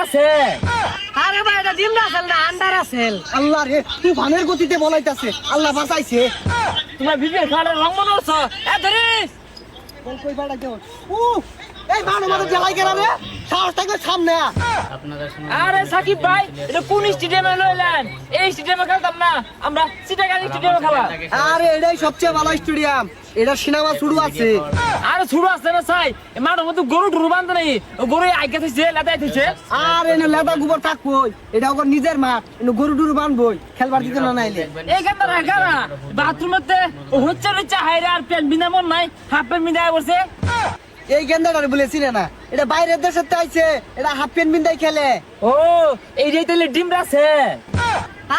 আছে। আরে ভাই এটা ডিম রাসেল না আন্ডার রাসেল। আল্লাহ রে তুফানের গতিতে বলাইতাছে, আল্লাহ বাঁচাইছে। তোমার বিপিএল খেলার রং মনে হচ্ছে এ ধরিস বল কই পাড়াইতে হল এই মানো মাথা জ্বালাই গেল রে, সাহস থাকলে সামনে আ। আরে সাকিব ভাই এটা কোন স্টেডিয়ামে লইলেন? এই স্টেডিয়ামে খেলতাম না আমরা, চিটাগাং স্টেডিয়ামে খেলা। আরে এটাই সবচেয়ে ভালো স্টেডিয়াম, এটা সিনেমা শুরু আছে। আরে শুরু আছে না চাই মাঠের মধ্যে গরু টুরু বান্ধ নাই, গরু আগে থেকে লেদাই থেকে। আর এনে লেদা গোবর থাকবই, এটা ওর নিজের মাঠ, এনে গরু টুরু বানবই, খেলবার দিতে না নাইলে। এইখানটা রাখা না বাথরুমেতে হচ্ছে হচ্ছে হাইরে আর প্যান্ট বিনা মন নাই, হাফ প্যান্ট বিনা বসে। এই গেন্দাটারে বলেছি না, এটা বাইরের দেশের আইছে, এটা হাফ প্যান্ট বিন্দাই খেলে। ও এইটাই তাহলে ডিম রাখছে।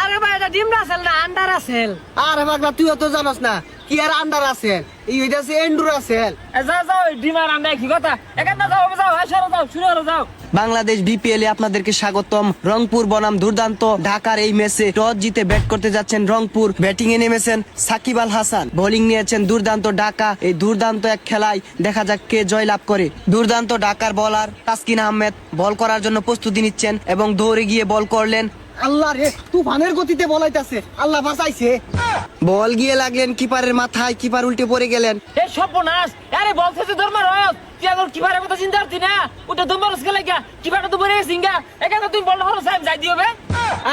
আরে ভাই এটা ডিম রাসেল না আন্ডার রাসেল। আরে পাগলা তুইও তো জানোস না কি আর আন্ডার আছে, এই হইতাছে এন্ডুর আছে। যাও যাও ডিম আর আন্ডা কি কথা, এখানটা যাও যাও আসলে যাও শুরু করো যাও। বাংলাদেশ বিপিএল এ আপনাদেরকে স্বাগতম। রংপুর বনাম দুর্দান্ত ঢাকার এই ম্যাচে টস জিতে ব্যাট করতে যাচ্ছেন রংপুর। ব্যাটিং এ নেমেছেন সাকিব আল হাসান, বোলিং নিয়েছেন দুর্দান্ত ঢাকা। এই দুর্দান্ত এক খেলায় দেখা যাক কে জয় লাভ করে। দুর্দান্ত ঢাকার বোলার তাসকিন আহমেদ বল করার জন্য প্রস্তুতি নিচ্ছেন এবং দৌড়ে গিয়ে বল করলেন। আল্লাহ রে তুফানের গতিতে বলাইতাছে, আল্লাহ বাঁচাইছে। বল গিয়ে লাগলেন কিপারের মাথায়, কিপার উল্টে পড়ে গেলেন। এ সর্বনাশ, আরে বলতেছে ধর্মার রস তুই এখন কিপারের কথা চিন্তা করতি না, ওটা তোমার রস গেলে কিপারটা তো পরে সিঙ্গা এখানে তুমি বল হরো সাহেব যাই দিও বে।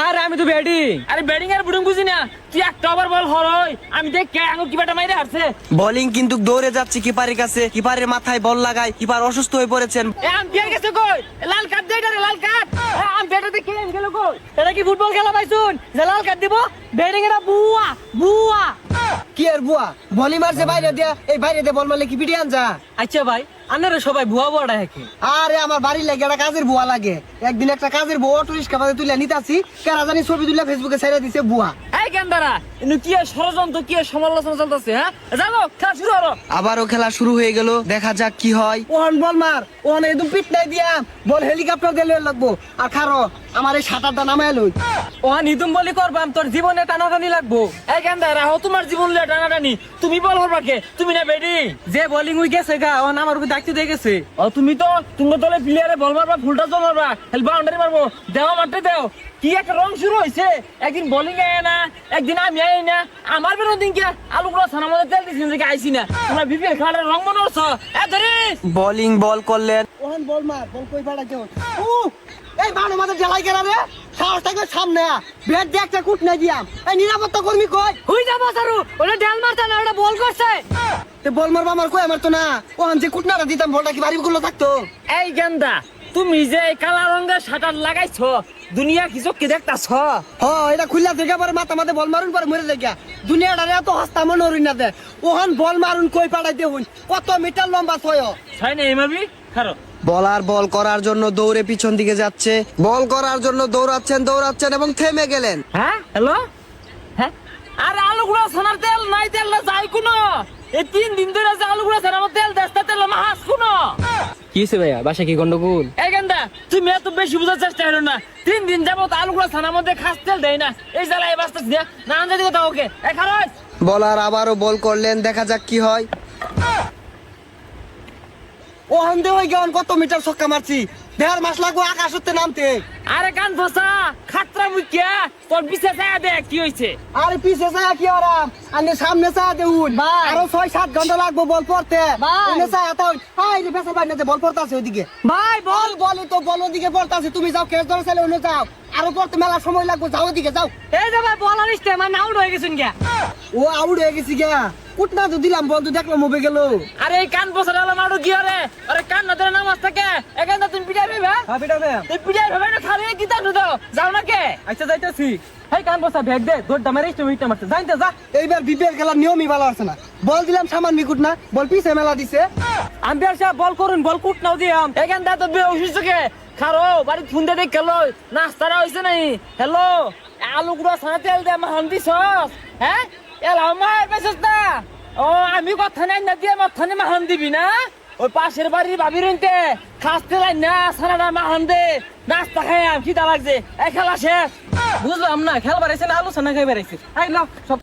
আরে আমি তো ব্যাটিং, আরে ব্যাটিং আর বুটিং বুঝি না, তুই একটা ওভার বল হরই আমি দেখ কে আঙুল কিপারটা মাইরে হারছে। বোলিং কিন্তু দৌড়ে যাচ্ছে কিপারের কাছে, কিপারের মাথায় বল লাগায়, কিপার অসুস্থ হয়ে পড়েছেন। এ আম্পায়ার গেছে কই, লাল কার্ড দেই রে লাল কার্ড। আম্পায়ারটা কে গেল কই, এটা কি ফুটবল খেলা পাইছুন যে লাল কার্ড দিব? ব্যাটিং এর বুয়া বুয়া। কি আর বুয়া বলি মারছে বাইরে দিয়া, এই বাইরে দিয়ে বল মারলে কি পিটি আনজা? আচ্ছা ভাই আপনারা সবাই ভুয়া বুয়াটা হেকে। আরে আমার বাড়ির লাগে একটা কাজের বুয়া লাগে, একদিন একটা কাজের বউ অটো রিক্সা বাজে তুলে নিতাছি, কারা জানি ছবি তুলে ফেসবুকে ছেড়ে দিছে বুয়া। এই গেন্দারা ইনু কি আর ষড়যন্ত্র কি আর সমালোচনা চলতেছে? হ্যাঁ যাও খেলা শুরু করো। আবারও খেলা শুরু হয়ে গেল, দেখা যাক কি হয়। ওহন বল মার, ওহন একদম পিট নাই দিয়া বল হেলিকপ্টার দিয়ে লইয়া লাগবো। আর খারো আমার এই সাঁতারটা নামায় লই। ও নিতুম বলি করবাম, তোর জীবনে টানাটানি লাগবো। এই গেন্দারা হো তোমার জীবন লিয়ে টানাটানি, তুমি বল হরবা কে? তুমি না ব্যাটিং যে বোলিং উই গেছে গা ও আমার উপর দায়িত্ব দিয়ে গেছে। ও তুমি তো তোমার দলে প্লেয়ারে বল মারবা, ফুলটা জল মারবা, হেল বাউন্ডারি মারবো, দেওয়া মারতে দেও। কি একটা রং শুরু হয়েছে, একদিন বোলিং আয় না একদিন আমি আই না। আমার বেরো দিন কে আলুগুলো ছানার মধ্যে তেল দিচ্ছি থেকে আইসি না, তোমরা বিপিএল খেলার রং মনে হচ্ছে। এ ধরিস বোলিং বল করলেন। ওহন বল মার, বল কই পাড়াইতে হল এই মানো মাথা জ্বালাই গেল রে, সাহস থাকলে সামনে আ। ব্যাট দিয়ে একটা কুট নাই দিয়াম, এই নিরাপত্তা কর্মী কই? হুই যাবো সারু, ওটা ডাল মারছে না ওটা বল করছে। তে বল মারবা আমার কই, আমার তো না। ওহন যে কুটনাটা দিতাম বলটা কি বাড়ি গুলো থাকতো? এই গেন্দা তুমি যে কালা রঙের শাটার লাগাইছো, দুনিয়া কিছু কি দেখতাছ? হ এটা খুললা থেকে পরে মাথা মাথা বল মারুন পরে মরে দেখা দুনিয়াটারে এত হস্তা মনে হরিণ না দে। ওহন বল মারুন কই পাড়াইতে হইন, কত মিটার লম্বা ছয়। ছয় না এমাবি খারো। বলার বল করার জন্য দৌড়ে পিছন দিকে যাচ্ছে, বল করার জন্য দৌড়াচ্ছেন এবং থেমে গেলেন। হ্যাঁ হ্যালো হ্যাঁ, আরে আলুগুলো ছানার তেল নাই, তেল না যাই কোনো। এই 3 দিন ধরে যে আলুগুলো ছানার মধ্যে তেল দেস্তা তেল মাছ কোনো। কি হয়েছে ভাইয়া, বাসা কি গন্ডগোল? এই গেন্দা তুমি এত বেশি বোঝার চেষ্টা করো না, 3 দিন যাবত আলুগুলো ছানার মধ্যে খাস তেল দেয় না, এই জ্বালায় বাঁচতেছি না। না আনজাদি কথা ওকে এ খারস। বলার আবারও বল করলেন, দেখা যাক কি হয়। ওহন দে ওই গেন কত মিটার ছক্কা মারছি, 1.5 মাস লাগবো আকাশ উঠতে নামতে। আরে কান ফসা খাতরা মুখিয়া, তোর পিছে ছায়া দেখ কি হইছে। আরে পিছে ছায়া কি আরাম, আনে সামনে ছায়া দেউন। আরো 6-7 ঘন্টা লাগবো বল পড়তে। এনে ছায়া তো হাই রে বেসা বাইনা বল পড়তাছে ওইদিকে। ভাই বল বলি তো বল ওদিকে পড়তাছে, তুমি যাও কেস ধরে চাইলে অন্য যাও। আরো পড়তে মেলা সময় লাগবো, যাও ওদিকে যাও। এই যে ভাই বল আনিস মানে আউট হয়ে গেছেন গিয়া। ও আউট হয়ে গেছি গিয়া, কুটনা তো দিলাম বল তো দেখলাম মুভে গেল। আরে এই কান ফসা ডালা মারো কি আরে, আরে কান না ধরে নামাজ থাকে এখানে তুমি পিটাই ভাইবা। হ্যাঁ বেটা ভাইয়া, তুই পিটাই ভাইবা না খারে কি দাও দাও যাও না কে? আচ্ছা যাইতেছি। হাই কান বসা ব্যাগ দে, দৌড়টা মারিস তুমি ইটা মারতে জানতে যা। এইবার বিপিএল খেলার নিয়মই ভালো আছে না, বল দিলাম সামান্য কুটনা, বল পিছে মেলা দিছে। আম্পায়ার সাহেব বল করুন, বল কুট নাও দিয়াম। এখান দা তো বেউসিস কে খারো বাড়ি ফোন দে দেখ গেল নাস্তারা হইছে নাই। হ্যালো আলু গুড়া ছানা তেল দে মা হান্দি সস। হ্যাঁ এলা মার মেসেজ না। ও আমি কথা নাই না দিয়ে মাথানে মাহান দিবি না, ওই পাশের বাড়ির ভাবি রইতে খাসতে লাই না ছানাটা মাহান দে, নাস্তা খাই কি তা লাগছে। এই খেলা শেষ। বুঝলাম না, খেলবার আইছে না আলোচনা খাইবার আইছে। আই লাও সব